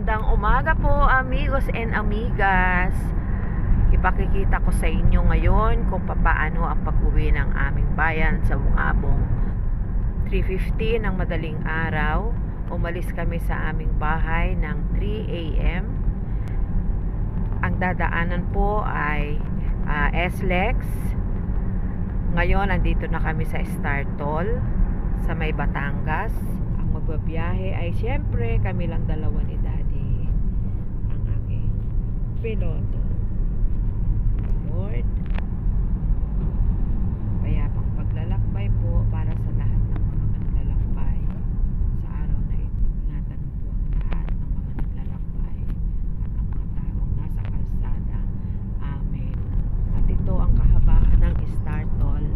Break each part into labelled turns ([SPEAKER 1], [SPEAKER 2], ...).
[SPEAKER 1] Magandang umaga po amigos and amigas. Ipakikita ko sa inyo ngayon kung paano ang pag-uwi ng aming bayan sa Bungabong. 3:50 ng madaling araw, umalis kami sa aming bahay ng 3 AM. Ang dadaanan po ay SLEX. Ngayon, andito na kami sa Star Toll sa may Batangas. Ang magbabiyahe ay siyempre kami lang dalawa ni Daddy, ang aking piloto. Lord, payapang paglalakbay po para sa lahat ng mga naglalakbay sa araw na ito. Ingatan po ang lahat ng mga naglalakbay at ang mga taong nasa kalsada. Amen. At ito ang kahabaan ng Star Toll.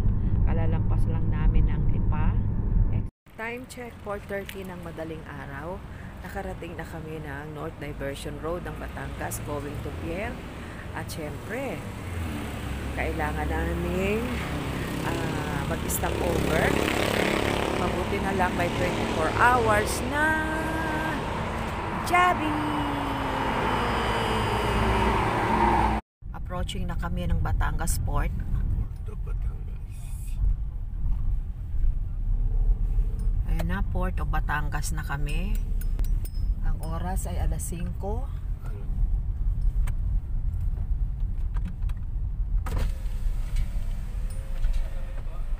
[SPEAKER 1] Kalalampas lang namin ang Lipa. Time check, 4:30 ng madaling araw. Nakarating na kami ng North Diversion Road ng Batangas going to Pierre. At syempre, kailangan namin mag-stop over. Mabuti na lang by 24 hours na Jabi! Approaching na kami ng Batangas Port. Ayan na, Port of Batangas na kami. Ang oras ay 5:00.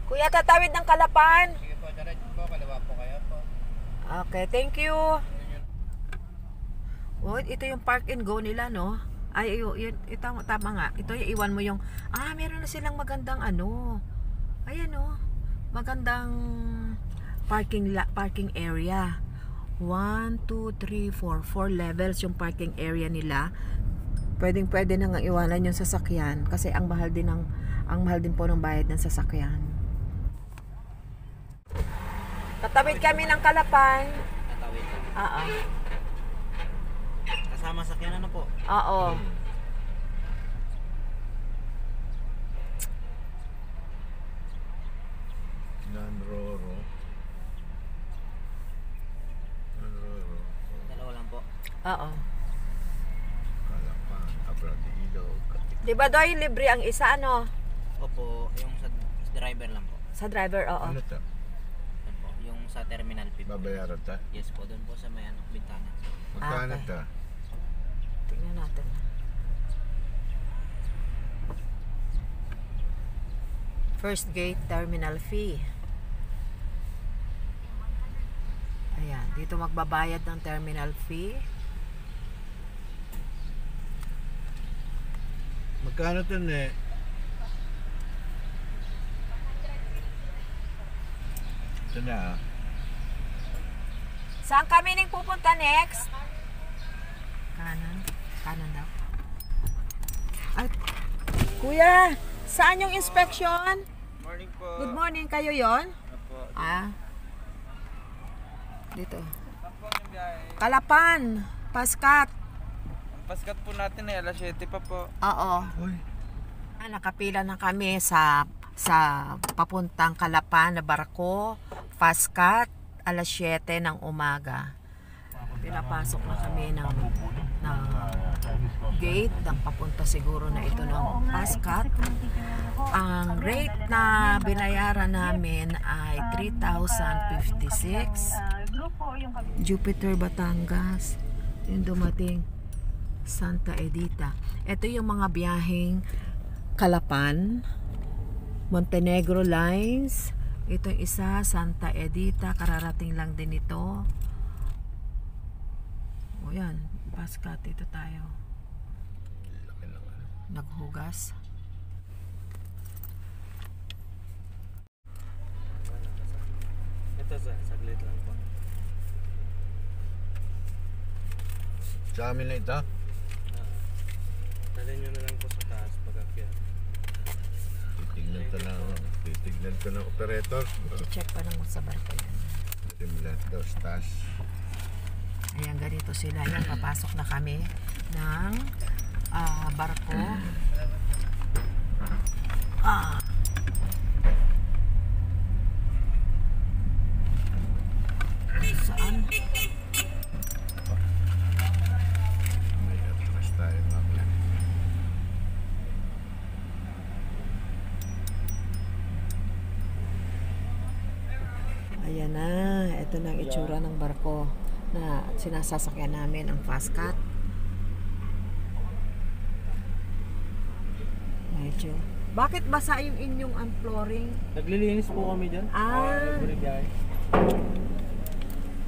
[SPEAKER 1] Kuya, tatawid ng Kalapan.
[SPEAKER 2] Sige po, diretso po, kaliwa po kayo po.
[SPEAKER 1] Okay, thank you. Oh, ito yung park and go nila, no? Ay, yun, ito, tama nga. Ito yung iwan mo yung, meron na silang magandang ayan, oh. Magandang parking area. 1, 2, 3, 4. 4 levels yung parking area nila. Pwede na nga iwanan yung sasakyan kasi ang mahal din po ng bayad ng sasakyan. Tatawid kami ng Kalapan.
[SPEAKER 2] Tatawid.
[SPEAKER 1] Oo.
[SPEAKER 2] Kasama sakyan po?
[SPEAKER 1] Oo.
[SPEAKER 3] Nanroro.
[SPEAKER 2] Dalawa lang po.
[SPEAKER 1] Oo.
[SPEAKER 3] Kalapan, Abradillo.
[SPEAKER 1] Diba doy, libre ang isa, ano?
[SPEAKER 2] Opo, yung sa driver lang po.
[SPEAKER 1] Sa driver, oo.
[SPEAKER 3] Ano to?
[SPEAKER 2] Yan po, yung sa terminal fee.
[SPEAKER 3] Babayaran ta?
[SPEAKER 2] Yes po, doon po sa may bintana.
[SPEAKER 3] Magkano
[SPEAKER 1] Okay.
[SPEAKER 3] ta?
[SPEAKER 1] Tingnan natin. First gate terminal fee. Ayan, dito magbabayad ng terminal fee.
[SPEAKER 3] Magkano to ne? Ito na.
[SPEAKER 1] Saan kami ning pupunta next? Kanan daw. Ay, kuya, saan yung inspection?
[SPEAKER 2] Morning po.
[SPEAKER 1] Good morning, kayo yon?
[SPEAKER 2] Opo.
[SPEAKER 1] Dito.
[SPEAKER 2] Opo, yung biyahe.
[SPEAKER 1] Kalapan, Paskat.
[SPEAKER 2] Ang paskat po natin ay alas 7 pa po.
[SPEAKER 1] Oo.
[SPEAKER 3] Uy.
[SPEAKER 1] Nakapila na kami sa papuntang Kalapan na barko, Paskat, alas 7 ng umaga. Pinapasok na kami ng gate ng papunta siguro na ito ng Paskat. Ang rate na binayaran namin ay 3,056. Jupiter, Batangas. Yung dumating Santa Edita. Ito yung mga biyaheng Kalapan, Montenegro Lines. Ito yung isa, Santa Edita. Kararating lang din ito. O yan, Paskat. Ito tayo. Naghugas.
[SPEAKER 2] Ito saglit lang po.
[SPEAKER 3] Sa amin na ito?
[SPEAKER 2] Dalhin nyo na lang po sa taas pag-akyat.
[SPEAKER 3] Titignan ko ng operator.
[SPEAKER 1] I-check pa lang sa barko yan.
[SPEAKER 3] Simulat daw stas.
[SPEAKER 1] Ayan, ganito sila. Yan, papasok na kami ng barko. Saan? Ayan na, ito na ang itsura ng barko na sinasasakyan namin, ang Fastcat. Medyo. Bakit basa yung inyong flooring?
[SPEAKER 2] Naglilinis po kami dyan. Every biyahe.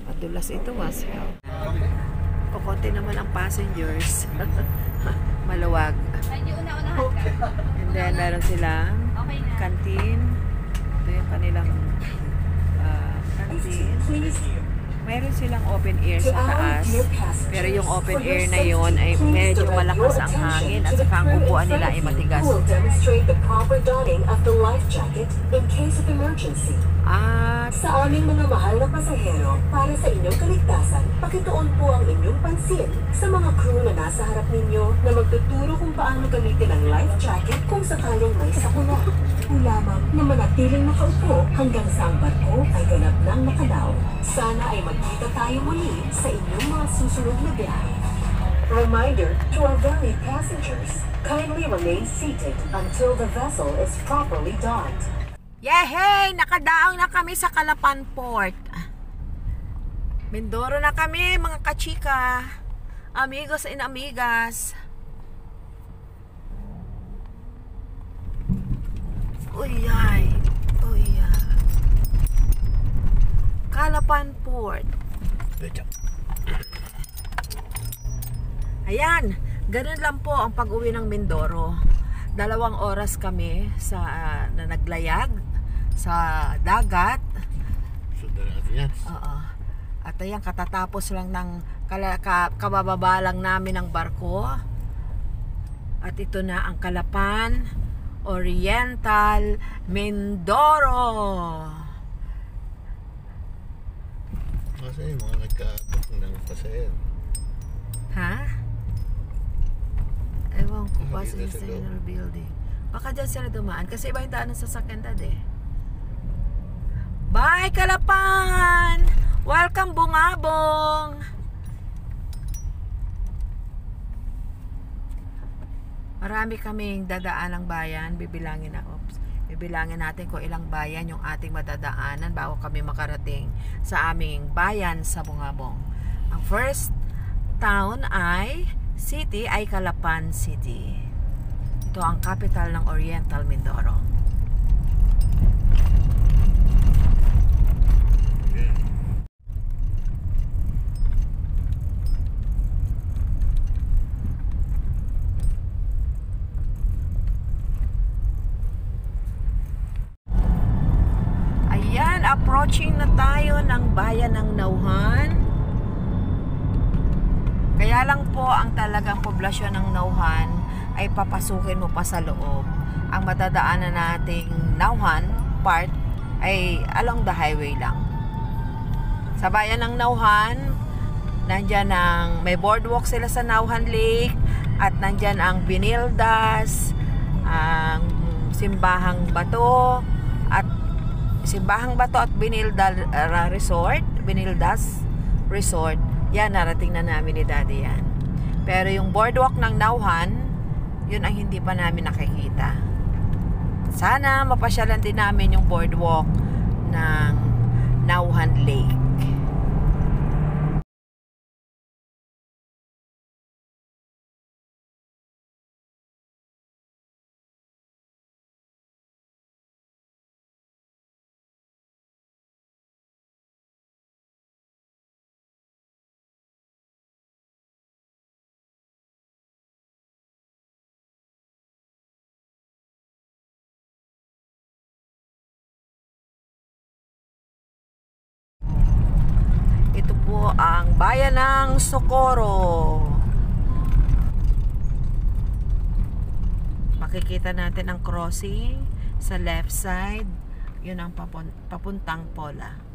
[SPEAKER 1] Madulas ito, mas. Kukunti naman ang passengers. Maluwag. And then, meron silang canteen. Ito yung kanilang canteen. Meron silang open air sa taas. Pero yung open air na yon ay medyo malakas ang hangin at saka ang upuan nila ay matigas.
[SPEAKER 4] Demonstrate the proper donning of the life jacket in case of emergency.
[SPEAKER 1] At
[SPEAKER 4] Sa aming mga mahal na pasahero, para sa inyong kaligtasan, pakituon po ang inyong pansin sa mga crew na nasa harap ninyo na magtuturo kung paano gamitin ang life jacket kung sakaling may sakuna. O lamang na manatiling nakaupo hanggang sa ang barko ay ganap ng nakalaw. Sana ay magkita tayo muli sa inyong mga susunod na biyahe. Reminder to our valued passengers, kindly remain seated until the vessel is properly docked.
[SPEAKER 1] yehey! Nakadaang na kami sa Calapan Port. Mindoro na kami, mga kachika. Amigos and amigas. Uyay. Uyay. Calapan Port. Ayan, ganun lang po ang pag-uwi ng Mindoro. 2 oras kami sa na naglayag sa dagat.
[SPEAKER 3] Sundan natin yan.
[SPEAKER 1] Oo. At ayan, katatapos lang ng kabababa lang namin ng barko. At ito na ang Calapan Oriental Mindoro.
[SPEAKER 3] Kasi yung mga nagkaatok ng pasahero.
[SPEAKER 1] Ha? Ewan ko pa sa
[SPEAKER 3] Nakakita sa
[SPEAKER 1] National Building. Baka dyan sila dumaan. Kasi iba yung daan ng sasakyan dad eh. Bye, Calapan! Welcome, Bungabong! Marami kaming dadaan ng bayan. Bibilangin natin kung ilang bayan yung ating madadaanan bago kami makarating sa aming bayan sa Bungabong. Ang first town ay city ay Calapan City. Ito ang capital ng Oriental Mindoro. Ayan, approaching na tayo ng bayan ng Nauhan. Kaya lang po ang talagang poblasyon ng Nauhan ay papasukin mo pa sa loob. Ang matadaanan nating Nauhan part ay along the highway lang. Sa bayan ng Nauhan, nandyan may boardwalk sila sa Nauhan Lake at nandyan ang Binildas, ang Simbahang Bato at Binildas Resort. Yan, narating na namin ni Daddy yan. Pero yung boardwalk ng Nauhan, yun ang hindi pa namin nakikita. Sana mapasyalan din namin yung boardwalk ng Nauhan Lake. Ito po ang bayan ng Socorro. Makikita natin ang crossing sa left side. Yun ang papuntang Pola.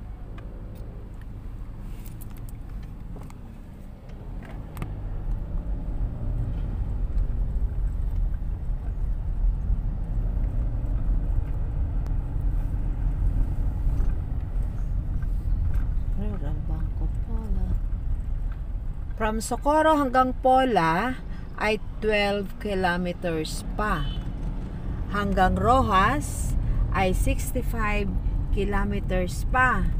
[SPEAKER 1] From Socorro hanggang Pola ay 12 kilometers pa. Hanggang Rojas ay 65 kilometers pa.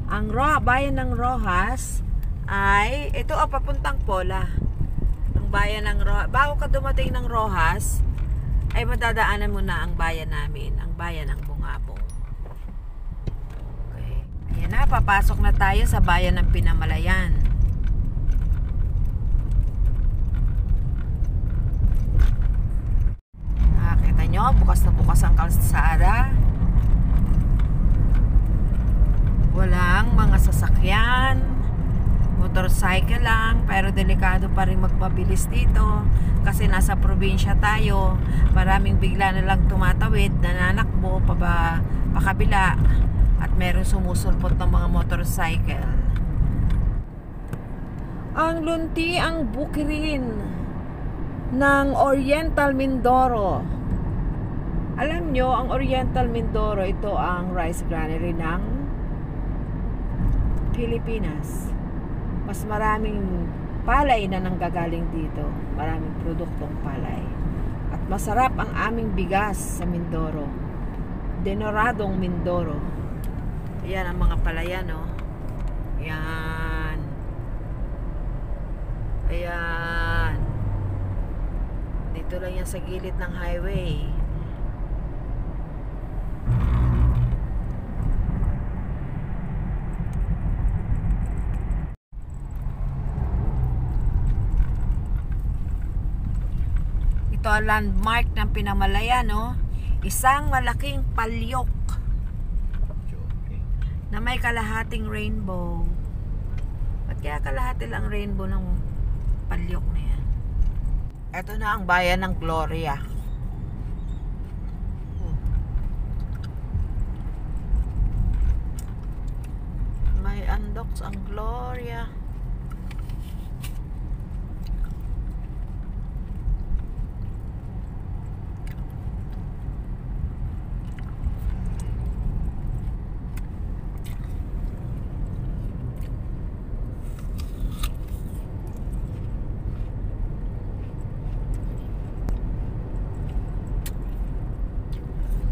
[SPEAKER 1] Ang bayan ng Rojas ay ito papuntang Pola. Ang bayan ng Rojas, bago ka dumating ng Rojas ay madadaanan mo na ang bayan namin, ang bayan ng Bungabong. Okay. Ayan na, papasok na tayo sa bayan ng Pinamalayan. Kita nyo, bukas na bukas ang kalsada. Walang mga sasakyan, motorcycle lang, pero delikado pa rin magpabilis dito kasi nasa probinsya tayo. Maraming bigla na lang tumatawid, nananakbo pakabila at meron sumusulpot ng mga motorcycle. Ang lunti ang bukirin ng Oriental Mindoro. Alam nyo, ang Oriental Mindoro, ito ang rice granary ng Pilipinas. Mas maraming palay na nanggagaling dito. Maraming produktong palay. At masarap ang aming bigas sa Mindoro. Denoradong Mindoro. Ayan ang mga palayan, no? Ayan. Ayan. Dito lang yan sa gilid ng highway. Ito ang landmark ng Pinamalayan, no? Isang malaking palyok na may kalahating rainbow. Ba't kaya kalahati lang rainbow ng palyok na yan? Ito na ang bayan ng Gloria. May undocs ang Gloria.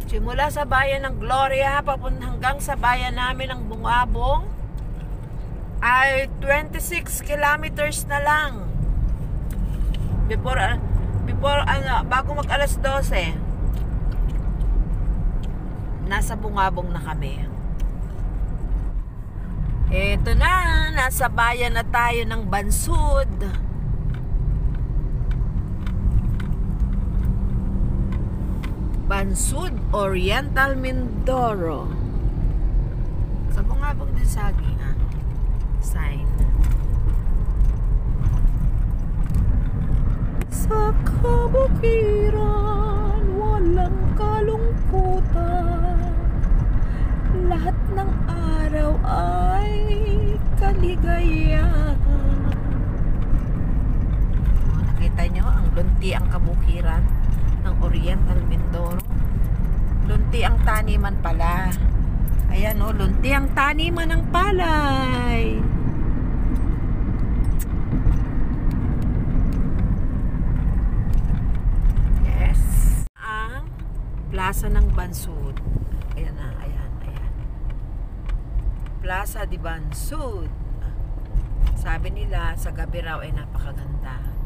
[SPEAKER 1] Simula sa bayan ng Gloria hanggang sa bayan namin ng Bungabong ay 26 kilometers na lang. Bago mag alas 12 nasa Bungabong na kami. Eto na, nasa bayan na tayo ng Bansud. Bansud, Oriental Mindoro. Sa Bungabong din saging, sign. Sa kabukiran, walang kalungkutan. Lahat ng araw ay kaligayahan. Nakita nyo, ang lunti ang kabukiran ng Oriental Mindoro. Lunti ang taniman pala. Ayan, o, lunti ang taniman ng palay. Yes. Ang Plaza ng Bansud. Ayan na, ayan. Plaza di Bansud. Sabi nila, sa gabi raw ay napakaganda.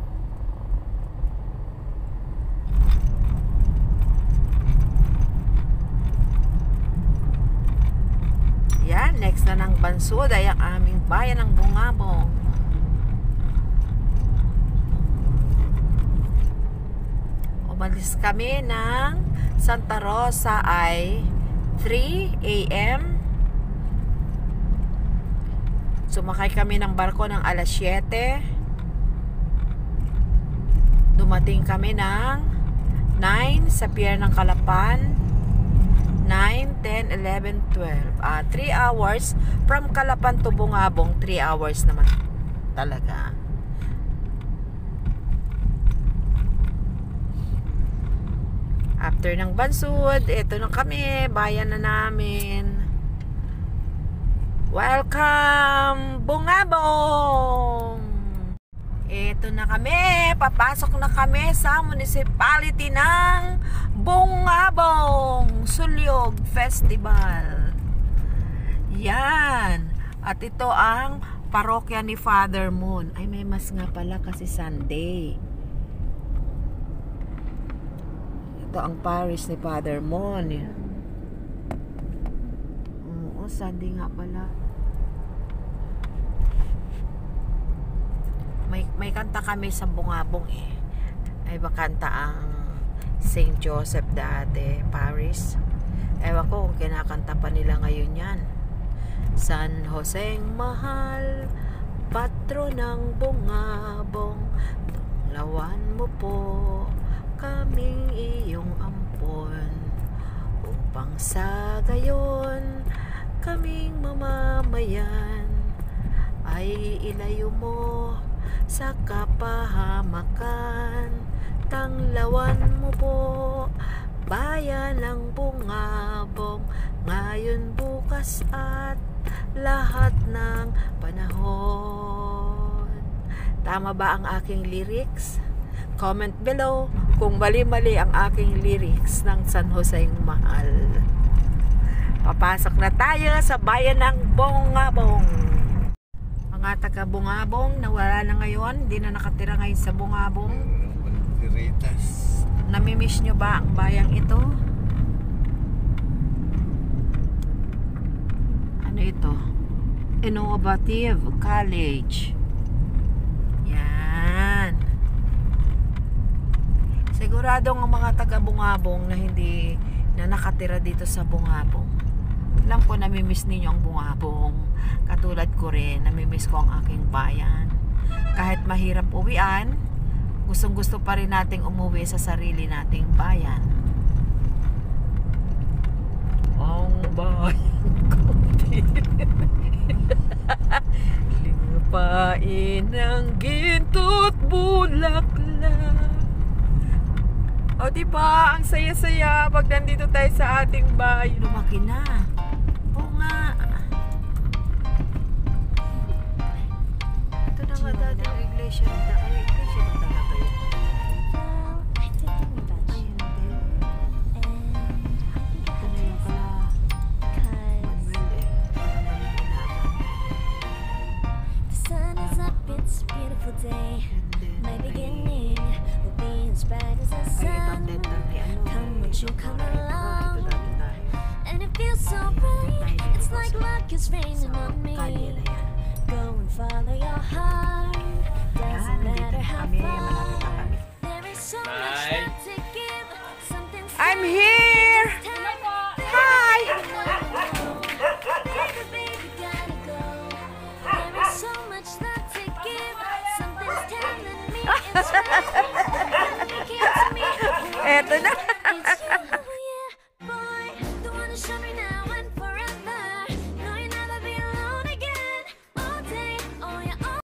[SPEAKER 1] Yan, next na ng Bansud ay ang aming bayan ng Bungabong. Umalis kami ng Santa Rosa ay 3 AM. Sumakay kami ng barko ng alas 7. Dumating kami ng 9 sa pier ng Calapan. 9, 10, 11, 12. 3 hours from Calapan to Bungabong. 3 hours naman talaga. After ng Bansud, ito na kami, bayan na namin. Welcome, Bungabong! Ito na kami, papasok na kami sa municipality ng Bungabong Sulyog Festival. Yan, At ito ang parokya ni Father Moon. Ay, may mas nga pala kasi Sunday. Ito ang parish ni Father Moon. Oo, Sunday nga pala. May kanta kami sa Bungabong eh. Ay bakanta ang St. Joseph dati, Paris. Ewan ko kung kinakanta pa nila ngayon yan. San Joseng mahal, patron ng Bungabong, tunglawan mo po kaming iyong ampon, upang sa gayon kaming mamamayan ay ilayo mo sa kapahamakan. Tanglawan mo po bayan ng Bungabong, ngayon, bukas at lahat ng panahon. Tama ba ang aking lyrics? Comment below kung mali-mali ang aking lyrics ng San Joseng Mahal. Papasok na tayo sa bayan ng Bungabong. Mga taga Bungabong na wala na ngayon, hindi na nakatira ngayon sa Bungabong.
[SPEAKER 3] Banderitas.
[SPEAKER 1] Namimiss nyo ba ang bayang ito? Ano ito? Innovative College. Yan. Siguradong ang mga taga Bungabong na hindi na nakatira dito sa Bungabong, alam ko namimiss ninyo ang Bungabong. Katulad ko rin, namimiss ko ang aking bayan. Kahit mahirap uwian, gustong gusto pa rin nating umuwi sa sarili nating bayan. Ang bayan ko lupain ng ginto't bulaklak. O diba, ang saya-saya pag nandito tayo sa ating bayan. Lumaki na. Oo nga. Ito na nga dati ang iglesia. Ay, iglesia na talaga yun. Ay, hindi. Ito na yung kala Manuel eh. Parang manipulaban.
[SPEAKER 5] Sun is up, it's a beautiful day. My beginning will be as bright as the sun. Come, won't you come along? And it feels so bright. It's like luck is raining on me. Go and follow your heart. Doesn't matter how far. There is so much love to give. Something's
[SPEAKER 1] I'm here! Hi!
[SPEAKER 5] baby, gotta go. There is so much love to give. Something's telling me it's right. Give to me.
[SPEAKER 1] Eto na.